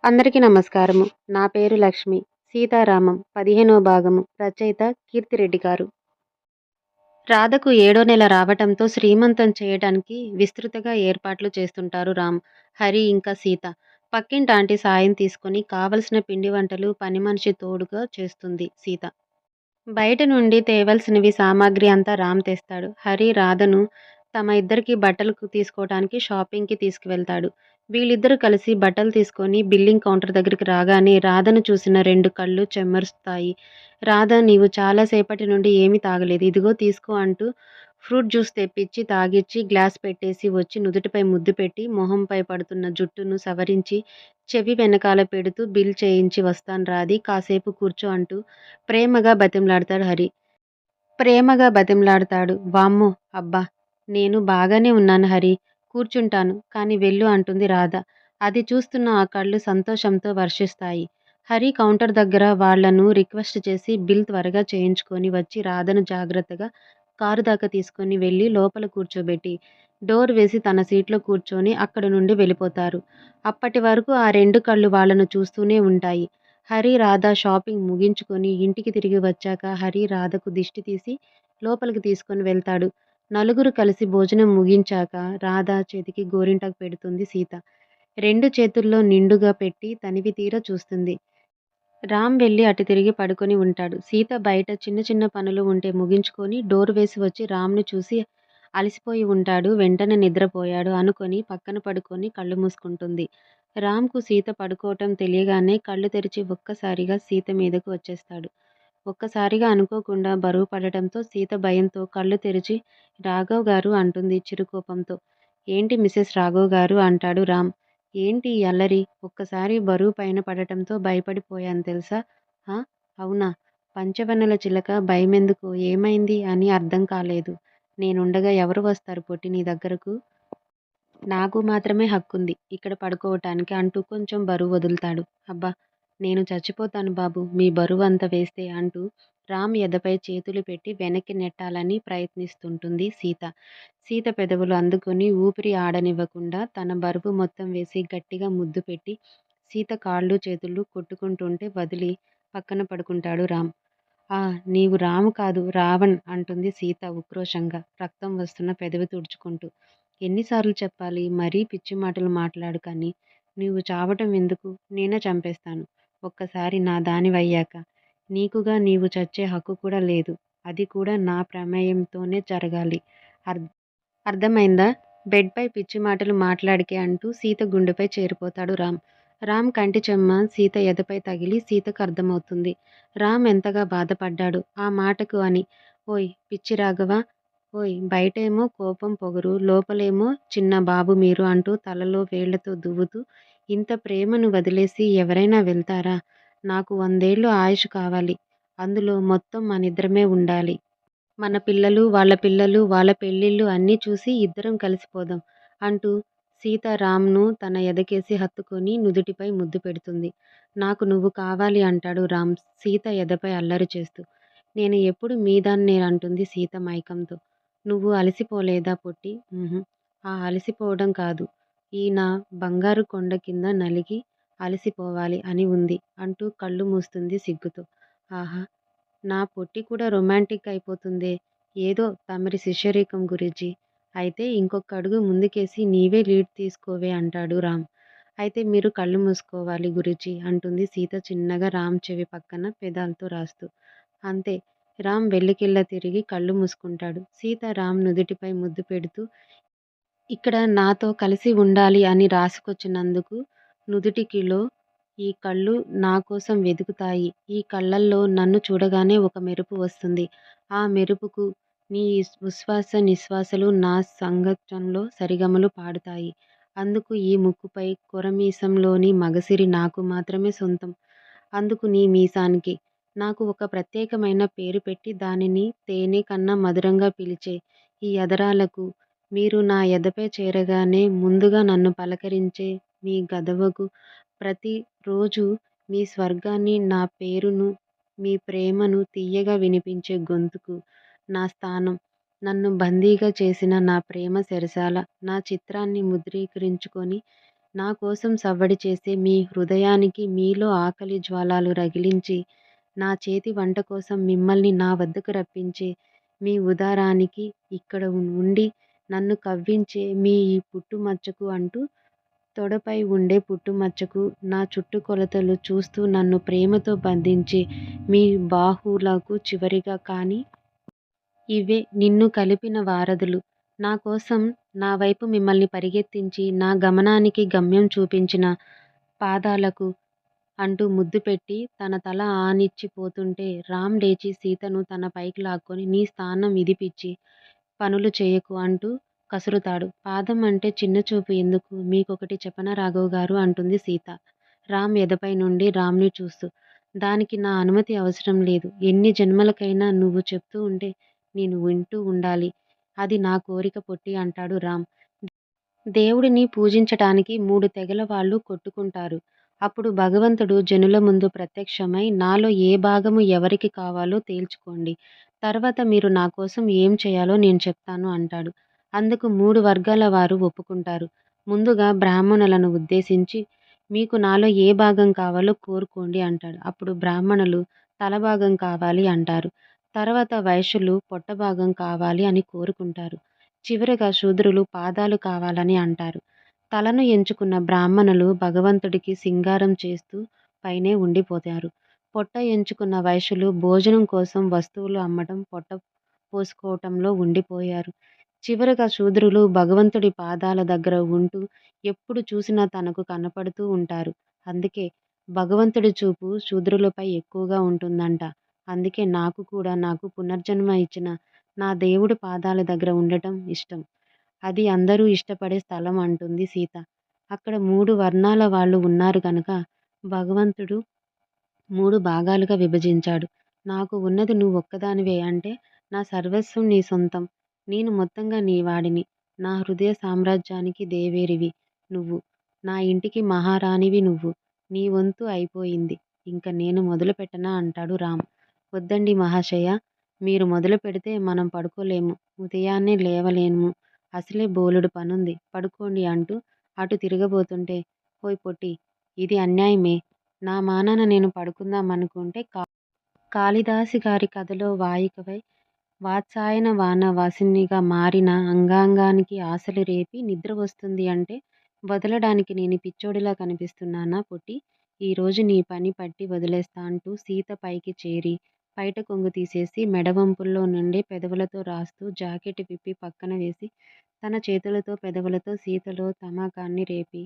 అందరికీ నమస్కారము. నా పేరు లక్ష్మి. 'సీతారామం' 15వ భాగము. రచయిత కీర్తిరెడ్డి గారు. రాధకు ఏడో నెల రావటంతో శ్రీమంతం చేయటానికి విస్తృతగా ఏర్పాట్లు చేస్తుంటారు రామ్, హరి ఇంకా సీత. పక్కింటి ఆంటీ సాయం తీసుకుని కావలసిన పిండి వంటలు పనిమనిషి తోడుగా చేస్తుంది సీత. బయట నుండి తేవలసినవి సామాగ్రి అంతా రామ్ తెస్తాడు. హరి రాధను తమ ఇద్దరికి బట్టలు తీసుకోవటానికి షాపింగ్కి తీసుకువెళ్తాడు. వీళ్ళిద్దరూ కలిసి బట్టలు తీసుకొని బిల్లింగ్ కౌంటర్ దగ్గరికి రాగానే రాధను చూసిన రెండు కళ్ళు చెమ్మరుస్తాయి. రాధ, నీవు చాలాసేపటి నుండి ఏమీ తాగలేదు, ఇదిగో తీసుకో అంటూ ఫ్రూట్ జ్యూస్ తెప్పించి తాగిచ్చి గ్లాస్ పెట్టేసి వచ్చి నుదుటిపై ముద్దు పెట్టి మొహంపై పడుతున్న జుట్టును సవరించి చెవి వెనకాల పెడుతూ బిల్ చేయించి వస్తాను రాధి, కాసేపు కూర్చో అంటూ ప్రేమగా బతిమలాడతాడు హరి. వామ్మో, అబ్బా, నేను బాగానే ఉన్నాను హరి, కూర్చుంటాను కానీ వెళ్ళు అంటుంది రాధ. అది చూస్తున్న ఆ కళ్ళు సంతోషంతో వర్షిస్తాయి. హరి కౌంటర్ దగ్గర వాళ్లను రిక్వెస్ట్ చేసి బిల్ త్వరగా చేయించుకొని వచ్చి రాధను జాగ్రత్తగా కారు దాకా తీసుకొని వెళ్ళి లోపల కూర్చోబెట్టి డోర్ వేసి తన సీట్లో కూర్చొని అక్కడి నుండి వెళ్ళిపోతారు. అప్పటి వరకు ఆ రెండు కళ్ళు వాళ్లను చూస్తూనే ఉంటాయి. హరి రాధ షాపింగ్ ముగించుకొని ఇంటికి తిరిగి వచ్చాక హరి రాధకు దిష్టి తీసి లోపలికి తీసుకొని వెళ్తాడు. నలుగురు కలిసి భోజనం ముగించాక రాధ చేతికి గోరింటాకు పెడుతుంది సీత. రెండు చేతుల్లో నిండుగా పెట్టి తనివి తీరా చూస్తుంది. రామ్ వెళ్ళి అటు తిరిగి పడుకొని ఉంటాడు. సీత బయట చిన్న చిన్న పనులు ఉంటే ముగించుకొని డోర్ వేసి వచ్చి రామ్ను చూసి అలసిపోయి ఉంటాడు, వెంటనే నిద్రపోయాడు అనుకొని పక్కన పడుకొని కళ్ళు మూసుకుంటుంది. రామ్కు సీత పడుకోవటం తెలియగానే కళ్ళు తెరిచి ఒక్కసారిగా సీత మీదకు వచ్చేస్తాడు. ఒక్కసారిగా అనుకోకుండా బరువు పడటంతో సీత భయంతో కళ్ళు తెరిచి రాఘవ్ గారు అంటుంది చిరుకోపంతో. ఏంటి మిసెస్ రాఘవ్ గారు అంటాడు రామ్. ఏంటి ఈ అల్లరి? ఒక్కసారి బరువు పైన పడటంతో భయపడిపోయాను తెలుసా? ఆ, అవునా? పంచవన్నెల చిలక భయమెందుకు, ఏమైంది అని అర్థం కాలేదు. నేనుండగా ఎవరు వస్తారు పొట్టి నీ దగ్గరకు? నాకు మాత్రమే హక్కుంది ఇక్కడ పడుకోవటానికి అంటూ కొంచెం బరువు వదులుతాడు. అబ్బా, నేను చచ్చిపోతాను బాబు మీ బరువు అంత వేస్తే అంటూ రామ్ ఎదపై చేతులు పెట్టి వెనక్కి నెట్టాలని ప్రయత్నిస్తుంటుంది సీత. సీత పెదవులు అందుకొని ఊపిరి ఆడనివ్వకుండా తన బరువు మొత్తం వేసి గట్టిగా ముద్దు పెట్టి సీత కాళ్ళు చేతులు కొట్టుకుంటుంటే వదిలి పక్కన పడుకుంటాడు రామ్. ఆ, నీవు రాము కాదు రావణ్ అంటుంది సీత ఉక్రోషంగా రక్తం వస్తున్న పెదవి తుడుచుకుంటూ. ఎన్నిసార్లు చెప్పాలి, మరీ పిచ్చి మాటలు మాట్లాడు కానీ నువ్వు చావటం ఎందుకు, నేనే చంపేస్తాను ఒక్కసారి నా దానివయ్యాక. నీకుగా నీవు చచ్చే హక్కు కూడా లేదు, అది కూడా నా ప్రమేయంతోనే జరగాలి. అర్థమైందా? బెడ్పై పిచ్చి మాటలు మాట్లాడికే అంటూ సీత గుండెపై చేరిపోతాడు రామ్. రామ్ కంటి చెమ్మ సీత ఎదపై తగిలి సీతకు అర్థమవుతుంది రామ్ ఎంతగా బాధపడ్డాడు ఆ మాటకు అని. ఓయ్ పిచ్చి రాఘవ, ఓయ్, బయటేమో కోపం పొగరు, లోపలేమో చిన్న బాబు మీరు అంటూ తలలో వేళ్లతో దువ్వుతూ ఇంత ప్రేమను వదిలేసి ఎవరైనా వెళ్తారా? నాకు 100 ఏళ్ళు ఆయుష్ కావాలి, అందులో మొత్తం మనిద్దరమే ఉండాలి. మన పిల్లలు, వాళ్ళ పిల్లలు, వాళ్ళ పెళ్ళిళ్ళు అన్నీ చూసి ఇద్దరం కలిసిపోదాం అంటూ సీత రామ్ను తన ఎదకేసి హత్తుకొని నుదుటిపై ముద్దు పెడుతుంది. నాకు నువ్వు కావాలి అంటాడు రామ్ సీత ఎదపై అల్లరి చేస్తూ. నేను ఎప్పుడు మీదాన్నే అంటుంది సీత మైకంతో. నువ్వు అలసిపోలేదా పొట్టి? ఉహుం, ఆ అలసిపోవడం కాదు, ఈ నా బంగారు కొండ కింద నలిగి అలసిపోవాలి అని ఉంది అంటూ కళ్ళు మూస్తుంది సిగ్గుతో. ఆహా, నా పొట్టి కూడా రొమాంటిక్ అయిపోతుందే, ఏదో తమరి శిష్యరికం గురూజీ. అయితే ఇంకొక అడుగు ముందుకేసి నీవే లీడ్ తీసుకోవే అంటాడు రామ్. అయితే మీరు కళ్ళు మూసుకోవాలి గురూజీ అంటుంది సీత చిన్నగా రామ్ చెవి పక్కన పెదాలతో రాస్తూ. అంతే, రామ్ వెల్లికిళ్ళ తిరిగి కళ్ళు మూసుకుంటాడు. సీత రామ్ నుదుటిపై ముద్దు పెడుతూ ఇక్కడ నాతో కలిసి ఉండాలి అని రాసుకొచ్చినందుకు నుదుటికిలో ఈ కళ్ళు నా కోసం వెదుకుతాయి. ఈ కళ్ళల్లో నన్ను చూడగానే ఒక మెరుపు వస్తుంది. ఆ మెరుపుకు నీ ఉశ్వాస నిశ్వాసలు నా సంగతంలో సరిగమలు పాడుతాయి. అందుకు ఈ ముక్కుపై కొరమీసంలోని మగసిరి నాకు మాత్రమే సొంతం. అందుకు నీ మీసానికి నాకు ఒక ప్రత్యేకమైన పేరు పెట్టి దానిని తేనె కన్నా మధురంగా పిలిచే ఈ అధరాలకు, మీరు నా ఎదపై చేరగానే ముందుగా నన్ను పలకరించే మీ గదవకు, ప్రతి రోజు మీ స్వర్గాన్ని, నా పేరును, మీ ప్రేమను తీయగా వినిపించే గొంతుకు, నా స్థానం, నన్ను బందీగా చేసిన నా ప్రేమ చెరసాల, నా చిత్రాన్ని ముద్రీకరించుకొని నా కోసం సవ్వడి చేసే మీ హృదయానికి మీలో ఆకలి జ్వాలలు రగిలించి, నా చేతి వంట కోసం మిమ్మల్ని నా వద్దకు రప్పించే మీ ఉదరానికి, ఇక్కడ ఉండి నన్ను కవ్వించే మీ ఈ పుట్టుమచ్చకు అంటూ తొడపై ఉండే పుట్టుమచ్చకు, నా చుట్టుకొలతలు చూస్తూ నన్ను ప్రేమతో బంధించే మీ బాహువులకు చివరిగా కానీ ఇవే నిన్ను కలిపిన వారధులు. నా కోసం నా వైపు మిమ్మల్ని పరిగెత్తించి, నా గమనానికి గమ్యం చూపించిన పాదాలకు అంటూ ముద్దు పెట్టి తన తల ఆనిచ్చి పోతుంటే రామ్ లేచి సీతను తన పైకి లాక్కొని నీ స్థానం ఇది పిచ్చి పనులు చేయకు అంటూ కసురుతాడు. పాదం అంటే చిన్నచూపు ఎందుకు? మీకొకటి చెప్పనా రాఘవ్ గారు అంటుంది సీత. రామ్ ఎదపై నుండి రామ్‌ని చూస్తూ. దానికి నా అనుమతి అవసరం లేదు. ఎన్ని జన్మలకైనా నువ్వు చెప్తూ ఉంటే నేను వింటూ ఉండాలి. అది నా కోరిక పొట్టి అంటాడు రామ్. దేవుడిని పూజించటానికి 3 తెగల వాళ్ళు కొట్టుకుంటారు. అప్పుడు భగవంతుడు జనుల ముందు ప్రత్యక్షమై నాలో ఏ భాగము ఎవరికి కావాలో తేల్చుకోండి. తర్వాత మీరు నా కోసం ఏం చేయాలో నేను చెప్తాను అంటాడు. అందుకు 3 వర్గాల వారు ఒప్పుకుంటారు. ముందుగా బ్రాహ్మణులను ఉద్దేశించి మీకు నాలో ఏ భాగం కావాలో కోరుకోండి అంటాడు. అప్పుడు బ్రాహ్మణులు తల భాగం కావాలి అంటారు. తర్వాత వైశ్యులు పొట్ట భాగం కావాలి అని కోరుకుంటారు. చివరగా శూద్రులు పాదాలు కావాలని అంటారు. తలను ఎంచుకున్న బ్రాహ్మణులు భగవంతుడికి సింగారం చేస్తూ పైనే ఉండిపోతారు. పొట్ట ఎంచుకున్న వైశ్యులు భోజనం కోసం వస్తువులు అమ్మటం, పొట్ట పోసుకోవటంలో ఉండిపోయారు. చివరగా శూద్రులు భగవంతుడి పాదాల దగ్గర ఉంటూ ఎప్పుడు చూసినా తనకు కనపడుతూ ఉంటారు. అందుకే భగవంతుడి చూపు శూద్రులపై ఎక్కువగా ఉంటుందంట. అందుకే నాకు కూడా నాకు పునర్జన్మ ఇచ్చిన నా దేవుడి పాదాల దగ్గర ఉండటం ఇష్టం. అది అందరూ ఇష్టపడే స్థలం అంటుంది సీత. అక్కడ 3 వర్ణాల వాళ్ళు ఉన్నారు గనక భగవంతుడు 3 భాగాలుగా విభజించాడు. నాకు ఉన్నది నువ్వొక్కదానివే అంటే నా సర్వస్వం నీ సొంతం. నేను మొత్తంగా నీ వాడిని. నా హృదయ సామ్రాజ్యానికి దేవేరివి నువ్వు. నా ఇంటికి మహారాణివి నువ్వు. నీ వంతు అయిపోయింది. ఇంక నేను మొదలుపెట్టనా అంటాడు రామ్. వద్దండి మహాశయ. మీరు మొదలుపెడితే మనం పడుకోలేము. ఉదయాన్నే లేవలేము. అసలే బోలెడు పనుంది. పడుకోండి అంటూ అటు తిరగబోతుంటే ఓయ్ పొట్టి! ఇది అన్యాయమే. నా మానాన నేను పడుకుందామనుకుంటే కాళిదాసు గారి కథలో వాయికవై వాత్సాయన వాన వాసినిగా మారిన అంగాంగానికి ఆశలు రేపి నిద్ర వస్తుంది అంటే వదలడానికి నేను పిచ్చోడిలా కనిపిస్తున్నానా పొట్టి? ఈరోజు నీ పని పట్టి వదిలేస్తా అంటూ సీత పైకి చేరి పైట కొంగు తీసేసి మెడవంపుల్లో నుండి పెదవులతో రాస్తూ జాకెట్ విప్పి పక్కన వేసి తన చేతులతో పెదవులతో సీతలో తమాకాన్ని రేపి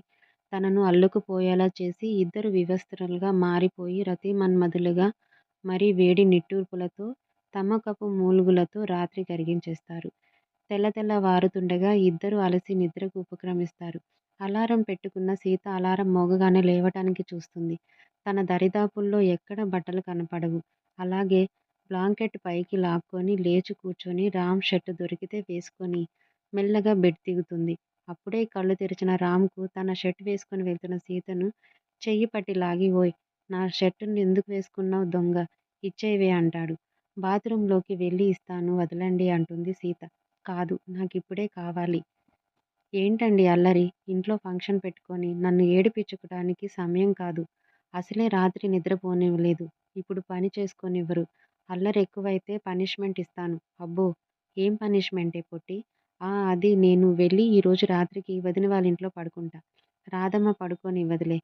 తనను అల్లుకుపోయేలా చేసి ఇద్దరు వివస్త్రలుగా మారిపోయి రతిమన్మధులుగా మరీ వేడి నిట్టూర్పులతో తమకపు మూల్గులతో రాత్రి కరిగించేస్తారు. తెల్లవారుతుండగా ఇద్దరూ అలసి నిద్రకు ఉపక్రమిస్తారు. అలారం పెట్టుకున్న సీత అలారం మోగగానే లేవటానికి చూస్తుంది. తన దరిదాపుల్లో ఎక్కడా బట్టలు కనపడవు. అలాగే బ్లాంకెట్ పైకి లాక్కొని లేచి కూర్చొని రామ్ షర్ట్ దొరికితే వేసుకొని మెల్లగా బెడ్ దిగుతుంది. అప్పుడే కళ్ళు తెరిచిన రామ్‌కు తన షర్ట్ వేసుకొని వెళ్తున్న సీతను చెయ్యి పట్టి లాగి ఓయ్! నా షర్టును ఎందుకు వేసుకున్నావు దొంగ? ఇచ్చేయవే అంటాడు. బాత్రూంలోకి వెళ్ళి ఇస్తాను వదలండి అంటుంది సీత. కాదు నాకిప్పుడే కావాలి. ఏంటండీ అల్లరి? ఇంట్లో ఫంక్షన్ పెట్టుకొని నన్ను ఏడిపించడానికి సమయం కాదు. అసలే రాత్రి నిద్రపోనివ్వలేదు. ఇప్పుడు పని చేసుకోనివ్వరు. అల్లరెక్కువైతే పనిష్మెంట్ ఇస్తాను. అబ్బో! ఏం పనిష్మెంటే పొట్టి? అది నేను వెళ్ళి ఈరోజు రాత్రికి వదిన వాళ్ళింట్లో పడుకుంటా. రాధమ్మ పడుకోనివ్వదులే.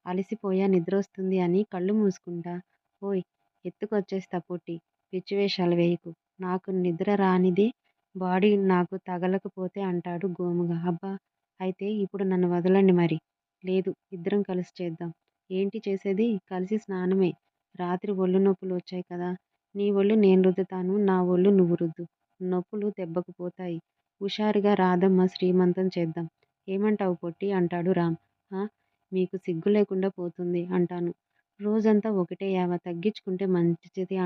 అలిసిపోయా నిద్రొస్తుంది అని కళ్ళు మూసుకుంటా. ఓయ్! ఎత్తుకొచ్చేస్తా పొట్టి. పిచ్చి వేషాలు వేయకు. నాకు నిద్ర రానిదే బాడీ నాకు తగలకపోతే అంటాడు గోముగా. అబ్బా! అయితే ఇప్పుడు నన్ను వదలండి మరి. లేదు ఇద్దరం కలిసి చేద్దాం. ఏంటి చేసేది? కలిసి స్నానమే. రాత్రి ఒళ్ళు నొప్పులు వచ్చాయి కదా! నీ ఒళ్ళు నేను రుద్దుతాను. నా ఒళ్ళు నువ్వు రుద్దు. నొప్పులు దెబ్బకు పోతాయి. హుషారుగా రాధమ్మ శ్రీమంతం చేద్దాం. ఏమంటావు పొట్టి? అంటాడు రామ్. ఆ! మీకు సిగ్గు లేకుండా పోతుంది అంటాను. రోజంతా ఒకటే యావ తగ్గించుకుంటే మంచిది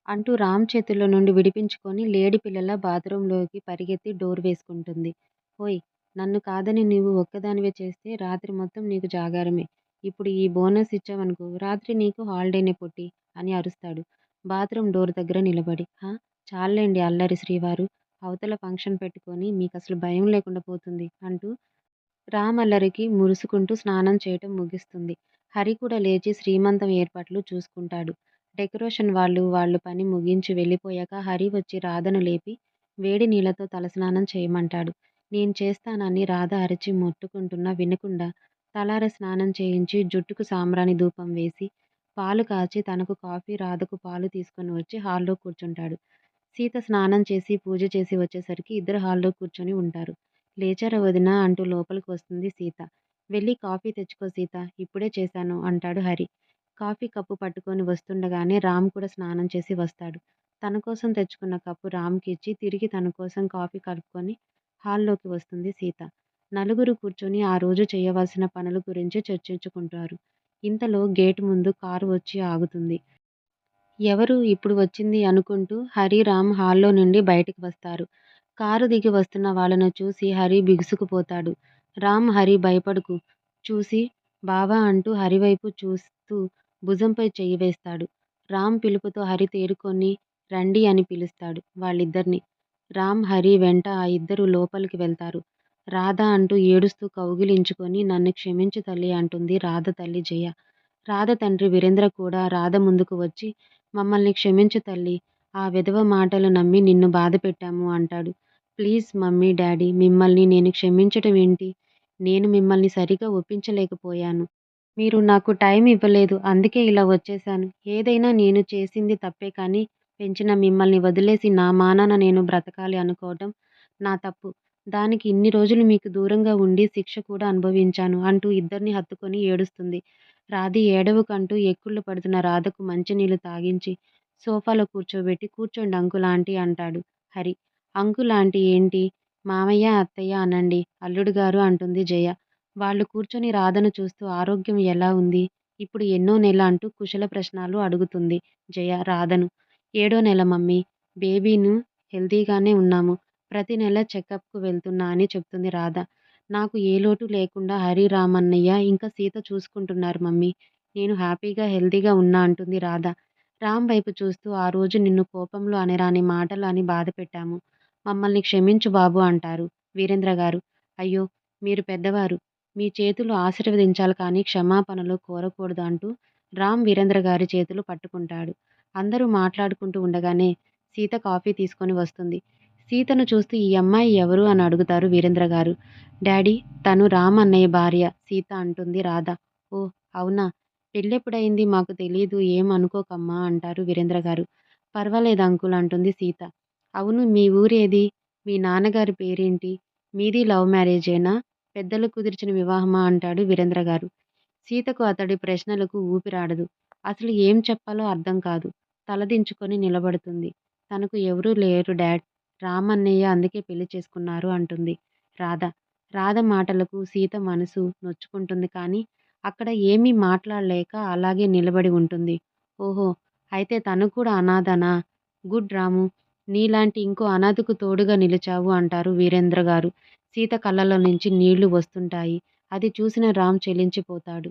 అంటూ రామ్ చేతుల్లో నుండి విడిపించుకొని లేడి పిల్లలా బాత్రూంలోకి పరిగెత్తి డోర్ వేసుకుంటుంది. ఓయ్! నన్ను కాదని నీవు ఒక్కదానివే చేస్తే రాత్రి మొత్తం నీకు జాగారమే. ఇప్పుడు ఈ బోనస్ ఇచ్చావనుకో రాత్రి నీకు హాలిడేనే పొట్టి అని అరుస్తాడు. బాత్రూం డోర్ దగ్గర నిలబడి. చాల్లేండి అల్లరి శ్రీవారు. అవతల ఫంక్షన్ పెట్టుకొని మీకసలు భయం లేకుండా పోతుంది అంటూ రామ్ అల్లరికి మురుసుకుంటూ స్నానం చేయటం ముగిస్తుంది. హరి కూడా లేచి శ్రీమంతం ఏర్పాట్లు చూసుకుంటాడు. డెకరేషన్ వాళ్ళు పని ముగించి వెళ్ళిపోయాక హరి వచ్చి రాధను లేపి వేడి నీళ్ళతో తలస్నానం చేయమంటాడు. నేను చేస్తానని రాధ అరిచి మొత్తుకుంటున్నా వినకుండా తలార స్నానం చేయించి జుట్టుకు సాంబ్రాణి ధూపం వేసి పాలు కాచి తనకు కాఫీ రాధకు పాలు తీసుకొని వచ్చి హాల్లో కూర్చుంటాడు. సీత స్నానం చేసి పూజ చేసి వచ్చేసరికి ఇద్దరు హాల్లో కూర్చొని ఉంటారు. లేచారా వదినా అంటూ లోపలికి వస్తుంది సీత. వెళ్ళి కాఫీ తెచ్చుకో సీత, ఇప్పుడే చేశాను అంటాడు హరి. కాఫీ కప్పు పట్టుకొని వస్తుండగానే రామ్ కూడా స్నానం చేసి వస్తాడు. తన కోసం తెచ్చుకున్న కప్పు రామ్కి ఇచ్చి తిరిగి తన కోసం కాఫీ కలుపుకొని హాల్లోకి వస్తుంది సీత. నలుగురు కూర్చొని ఆ రోజు చేయవలసిన పనుల గురించి చర్చించుకుంటారు. ఇంతలో గేటు ముందు కారు వచ్చి ఆగుతుంది. ఎవరు ఇప్పుడు వచ్చింది అనుకుంటూ హరి, రామ్ హాల్లో నుండి బయటికి వస్తారు. కారు దిగి వస్తున్న వాళ్ళను చూసి హరి బిగుసుకుపోతాడు. రామ్, హరి భయపడుకు చూసి బావా అంటూ హరి వైపు చూస్తూ భుజంపై చెయ్యి వేస్తాడు. రామ్ పిలుపుతో హరి తేరుకొని రండి అని పిలుస్తాడు వాళ్ళిద్దర్నీ. రామ్, హరి వెంట ఆ ఇద్దరు లోపలికి వెళ్తారు. రాధ అంటూ ఏడుస్తూ కౌగిలించుకొని నన్ను క్షమించు తల్లి అంటుంది రాధ తల్లి జయ. రాధ తండ్రి వీరేంద్ర కూడా రాధ ముందుకు వచ్చి మమ్మల్ని క్షమించు తల్లి, ఆ వెధవ మాటలు నమ్మి నిన్ను బాధపెట్టాము అంటాడు. ప్లీజ్ మమ్మీ డాడీ, మిమ్మల్ని నేను క్షమించటం ఏంటి? నేను మిమ్మల్ని సరిగా ఒప్పించలేకపోయాను. మీరు నాకు టైం ఇవ్వలేదు. అందుకే ఇలా వచ్చేశాను. ఏదైనా నేను చేసింది తప్పే కానీ పెంచిన మిమ్మల్ని వదిలేసి నా మానాన నేను బ్రతకాలి అనుకోవటం నా తప్పు. దానికి ఇన్ని రోజులు మీకు దూరంగా ఉండి శిక్ష కూడా అనుభవించాను అంటూ ఇద్దరిని హత్తుకొని ఏడుస్తుంది. రాధి ఏడవకంటూ ఎక్కుళ్ళు పడుతున్న రాధకు మంచినీళ్ళు తాగించి సోఫాలో కూర్చోబెట్టి కూర్చోండి అంకుల్ ఆంటీ అంటాడు హరి. అంకుల్ ఆంటీ ఏంటి? మామయ్య అత్తయ్య అనండి అల్లుడు గారు అంటుంది జయ. వాళ్ళు కూర్చొని రాధను చూస్తూ ఆరోగ్యం ఎలా ఉంది? ఇప్పుడు ఎన్నో నెల అంటూ కుశల ప్రశ్నలు అడుగుతుంది జయ రాధను. ఏడో నెల మమ్మీ. బేబీను హెల్తీగానే ఉన్నాము. ప్రతి నెల చెకప్కు వెళ్తున్నా అని చెప్తుంది రాధ. నాకు ఏ లోటు లేకుండా హరి, రామన్నయ్య ఇంకా సీత చూసుకుంటున్నారు మమ్మీ. నేను హ్యాపీగా హెల్తీగా ఉన్నా అంటుంది రాధ. రామ్ వైపు చూస్తూ ఆ రోజు నిన్ను కోపంలో అనరాని మాటలు అని బాధ పెట్టాము. మమ్మల్ని క్షమించు బాబు అంటారు వీరేంద్ర గారు. అయ్యో, మీరు పెద్దవారు. మీ చేతులు ఆశీర్వదించాలి కానీ క్షమాపణలు కోరకూడదు అంటూ రామ్ వీరేంద్ర గారి చేతులు పట్టుకుంటాడు. అందరూ మాట్లాడుకుంటూ ఉండగానే సీత కాఫీ తీసుకొని వస్తుంది. సీతను చూస్తూ ఈ అమ్మాయి ఎవరు అని అడుగుతారు వీరేంద్ర గారు. డాడీ, తను రామ్ అన్నయ్య భార్య సీత అంటుంది రాధ. ఓ అవునా, పెళ్ళెప్పుడయింది మాకు తెలీదు, ఏం అనుకోకమ్మా అంటారు వీరేంద్ర గారు. పర్వాలేదు అంకుల్ అంటుంది సీత. అవును, మీ ఊరేది? మీ నాన్నగారి పేరేంటి? మీది లవ్ మ్యారేజేనా? పెద్దలు కుదిర్చిన వివాహమా అంటాడు వీరేంద్ర గారు. సీతకు అతడి ప్రశ్నలకు ఊపిరాడదు. అసలు ఏం చెప్పాలో అర్థం కాదు. తలదించుకొని నిలబడుతుంది. తనకు ఎవరూ లేరు డాడ్. రామన్నయ్య అందుకే పెళ్లి చేసుకున్నారు అంటుంది రాధ. రాధ మాటలకు సీత మనసు నొచ్చుకుంటుంది కానీ అక్కడ ఏమీ మాట్లాడలేక అలాగే నిలబడి ఉంటుంది. ఓహో, అయితే తను కూడా అనాథనా? గుడ్ రాము. నీలాంటి ఇంకో అనాథకు తోడుగా నిలిచావు అంటారు వీరేంద్ర గారు. సీత కళ్ళలో నుంచి నీళ్లు వస్తుంటాయి. అది చూసిన రామ్ చెలించిపోతాడు.